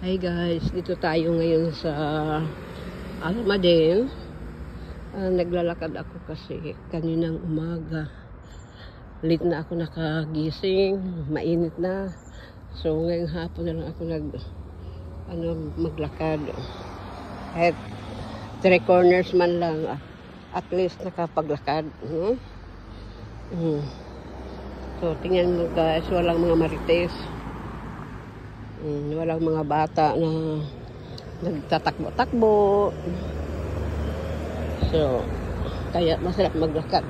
Hi guys, dito tayo ngayon sa Almaden. Naglalakad ako kasi kaninang umaga. Late na ako nakagising, mainit na. So ngayong hapon na lang ako maglakad. Kahit 3 corners man lang, at least nakapaglakad. So tingnan mo guys, walang mga marites. Walang mga bata na nagtatakbo-takbo. So, kaya masarap maglakad.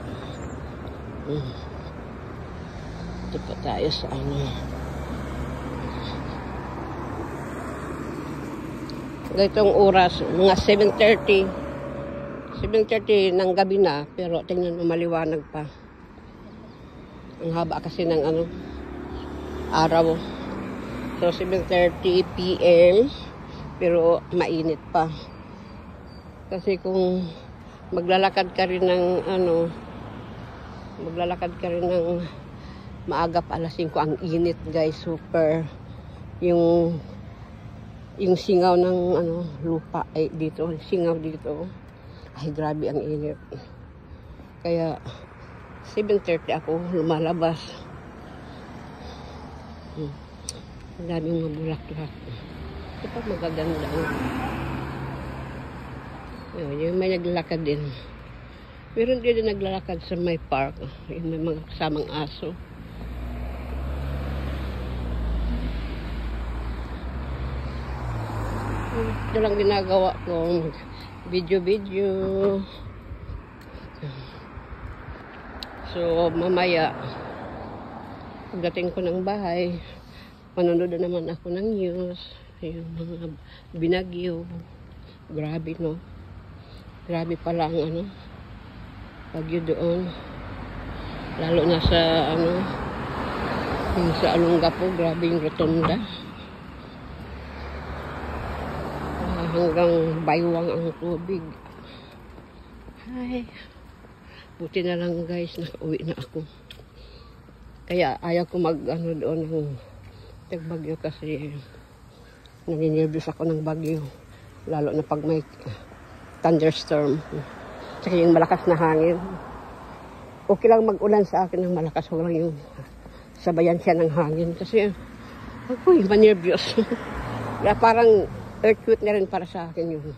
Ito pa tayo sa ganitong oras, mga 7:30 ng gabi na, pero tingnan mo maliwanag pa. Ang haba kasi ng araw. So, 7:30 PM, pero mainit pa. Kasi kung maglalakad ka rin ng maaga pa, alas 5, ang init guys, super. Yung singaw ng lupa ay dito, singaw dito. Ay, grabe ang init. Kaya, 7:30 ako lumalabas. Ang daming mga bulaklak. Ito pa magaganda. Yung may naglalakad din. Meron din naglalakad sa may park. Yung may mga kasamang aso. Ito lang ginagawa ko. Video. So, mamaya, pagdating ko ng bahay, manonood na naman ako ng news, yung mga binagyo. Grabe, no? Grabe pala ang bagyo doon. Lalo na sa yung sa Olongapo, grabe yung rotonda. Hanggang baywang ang tubig. Ay, buti na lang guys, nakauwi na ako. Kaya ayaw ko doon ng tagbagyo kasi naninervous ako ng bagyo, lalo na pag may thunderstorm tsaka yung malakas na hangin. Okay lang mag-ulan sa akin ng malakas, walang yung sabayan siya ng hangin kasi ako'y manervyos. Kaya parang earthquake na rin para sa akin yun.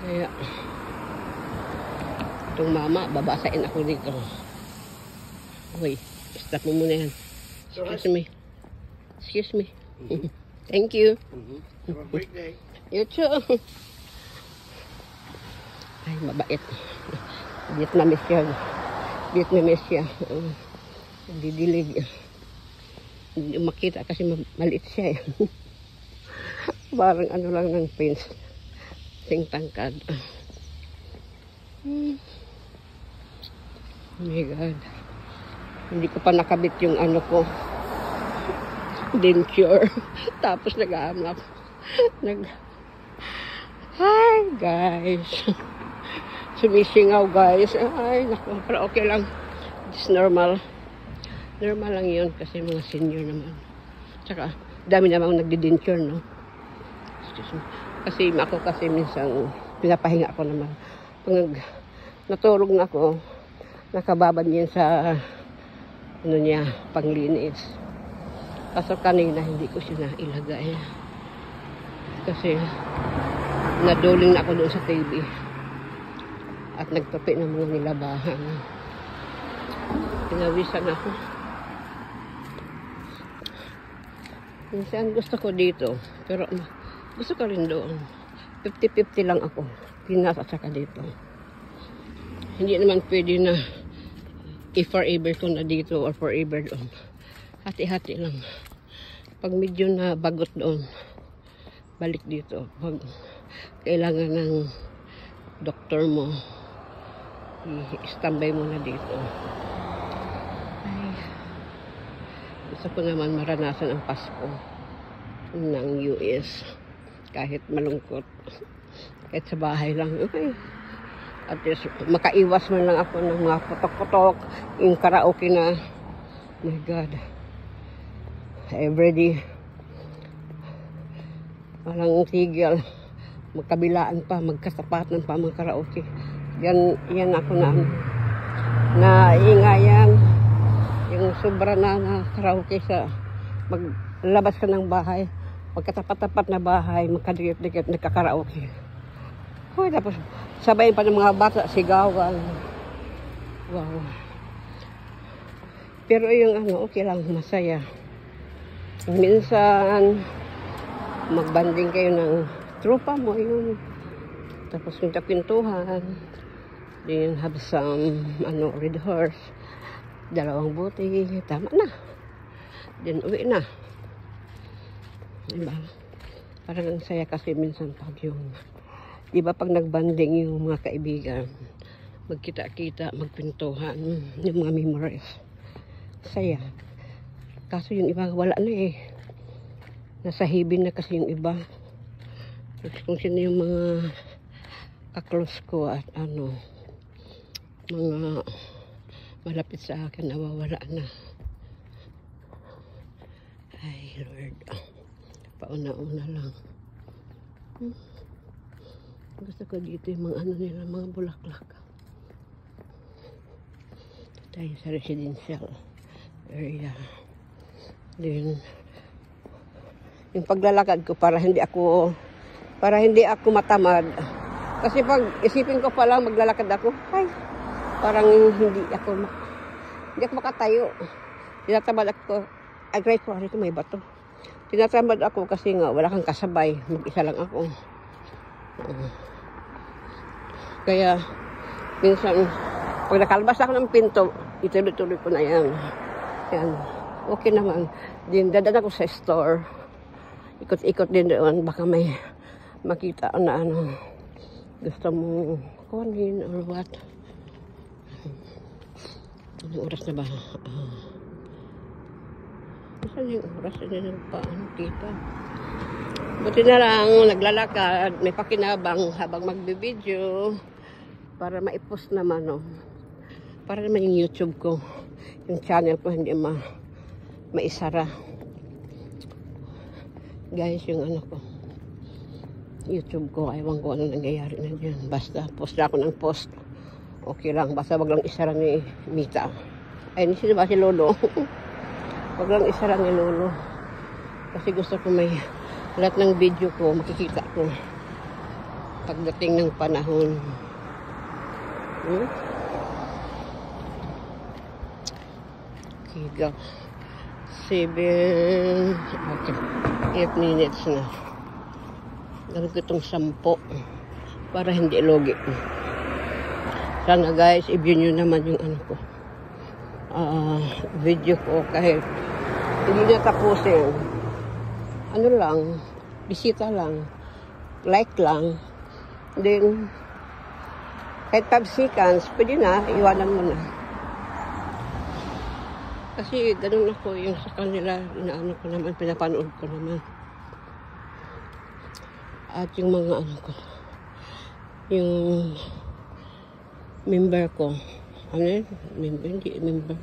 Kaya itong mama, babasain ako dito. Uy, stop mo muna yan. Excuse me. Thank you. Have a great day. You too. Ay, mabait. Vietnamese siya. Didilig. Hindi makita kasi maliit siya. Parang lang ng pins. Sing tangkad. Oh my God. Hindi ko pa nakabit yung ko. Denture. Tapos nag-aanap. Hi guys. Sumisingaw guys. Ay, naku. Pero okay lang. It's normal. Normal lang yun kasi mga senior naman. Tsaka, dami namang nagdi-denture, no? Kasi ako kasi minsan pinapahinga ako naman. Pag natulog na ako, nakababad niyan sa panglinis. Kaso kanina hindi ko siya nailagay. Kasi naduling na ako doon sa TV. At nagtupi ng mga nilabahan. Pinawisan ako. Minsan gusto ko dito. Pero gusto ko rin doon. 50-50 lang ako. Pinas at saka dito. Hindi naman pwede na forever ko na dito or forever doon. Hati-hati lang. Pag medyo na bagot doon, balik dito. Pag kailangan ng doktor mo, i-standby mo na dito. Ay, gusto ko naman maranasan ang Pasko ng US. Kahit malungkot. Kahit sa bahay lang. Okay. At least, makaiwas man lang ako ng mga putok-putok. Yung karaoke na. My God. everyday. Walang tigil. Magkabilaan pa, magkasapatan pa mga karaoke. Yan ako na ingayan. Yung sobra na karaoke sa maglabas ka ng bahay. Magkatapat-tapat na bahay, magkadikit-dikit, nagkakaraoke. Hoy, tapos sabayin pa ng mga bata, sigawan. Wow. Pero yung okay lang, masaya. Minsan, magbanding kayo ng tropa mo, yun. Tapos yung pintuhan, then have some, red horse, 2 buti, tama na. Then uwi na. Diba? Parang ang saya kasi minsan pag yung, diba pag nagbanding yung mga kaibigan, magkita-kita, magpintuhan, yung mga memories. Saya. Kaso yung iba wala na eh. Nasa hibin na kasi yung iba. Kung sino yung mga kaklose ko at mga malapit sa akin, nawawala na. Ay, Lord. Pauna-una lang. Gusto ko dito yung mga nila, mga bulaklak. Tayo sa residential area. Then, yung paglalakad ko para hindi ako matamad. Kasi pag isipin ko pa lang maglalakad ako, parang hindi ako makatayo. Tinatamad ako. Agray ko, ito may bato. Tinatamad ako kasi nga wala kang kasabay. Mag-isa lang ako. Kaya minsan pag nakalabas ako ng pinto, ituloy-tuloy ko na yan. Yan. Okay naman. Din dadaan ako sa store. Ikot-ikot din doon. Baka may makita na gusto mo kunin or what. Anong oras na ba? Saan yung oras na nagpa-kita? Buti na lang, naglalakad, may pakinabang habang magbibideo para maipost naman, para naman yung YouTube ko, yung channel ko hindi maisara. Guys, yung ko, YouTube ko, ewan ko ano nangyayari na dyan. Basta, post na ako ng post. Okay lang, basta wag lang isara ni Mita. Ay, sino ba si Lolo? Wag lang isara ni Lolo. Kasi gusto ko may lahat ng video ko, makikita ko pagdating ng panahon. Okay, go. 8 minutes na. Gawin ko itong 10 para hindi logi. Sana guys, i-view nyo naman yung ko. Video ko kahit hindi na tapusin. Lang, bisita lang, like lang, then kahit 5 seconds, pwede na, iwanan mo na. Kasi ganun ako, yung sa kanila, inaano ko naman, pinapanood ko naman. At yung mga ko, yung member ko, hindi member,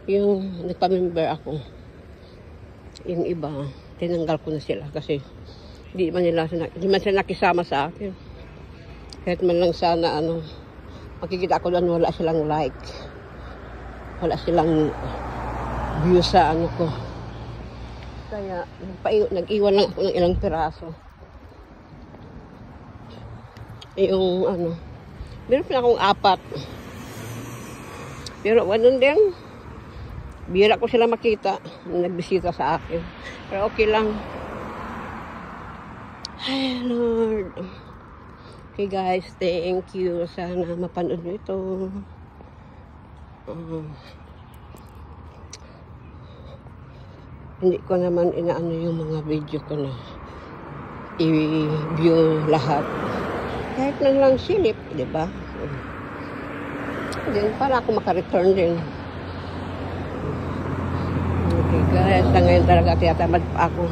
yung nagpa-member ako, yung iba, tinanggal ko na sila kasi hindi man sila nakisama sa akin. Kahit man lang sana makikita ko doon wala silang like. Wala silang view sa ko. Kaya nag-iwan lang ako ng ilang piraso. Yung meron pa akong 4. Pero ganun din. Bira ko sila makita. Nagbisita sa akin. Pero okay lang. Ay, Lord. Okay guys, thank you. Sana mapanood nyo ito. Hindi ko naman inaano yung mga video ko na i-view lahat. Kahit lang silip, di ba? Then, para ako maka-return din. Okay guys, sa ngayon talaga tiyatamad pa ako.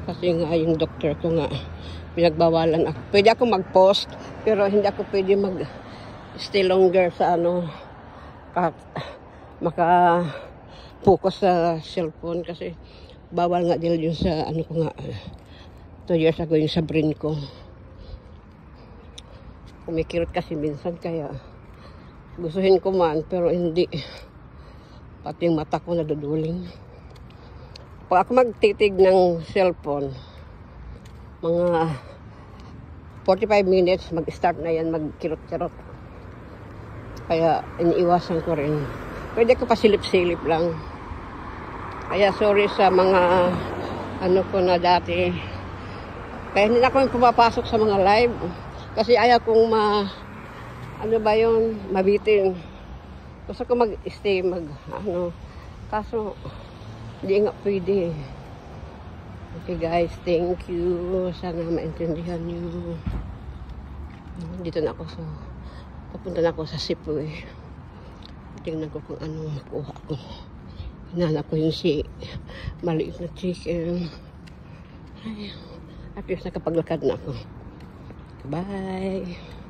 Kasi nga yung doktor ko nga pinagbawalan ako. Pwede ako mag-post, pero hindi ako pwede mag-stay longer sa focus sa cellphone kasi bawal nga nila yun sa ano ko nga 2 years ago yung sa brain ko. Kumikirot kasi minsan kaya gustuhin ko man pero hindi. Pati yung mata ko naduduling. Pag ako magtitig ng cellphone, mga 45 minutes mag-start na yan magkirot-kirot. Kaya iniiwasan ko rin. Pwede ko pa silip-silip lang. Kaya sorry sa mga ano ko na dati. Kaya hindi na ako pumapasok sa mga live. Kasi ayaw kong ano ba yun, mabitin. Gusto ko mag-stay, kaso hindi nga pwede. Okay guys, thank you. Sana maintindihan nyo. Dito na ako papunta na ako sa Cebu eh. Tingnan ko kung anong makuha ko. Hinanap ko yung maliit na chicken. Ay, at least nakapaglakad na ako. Bye!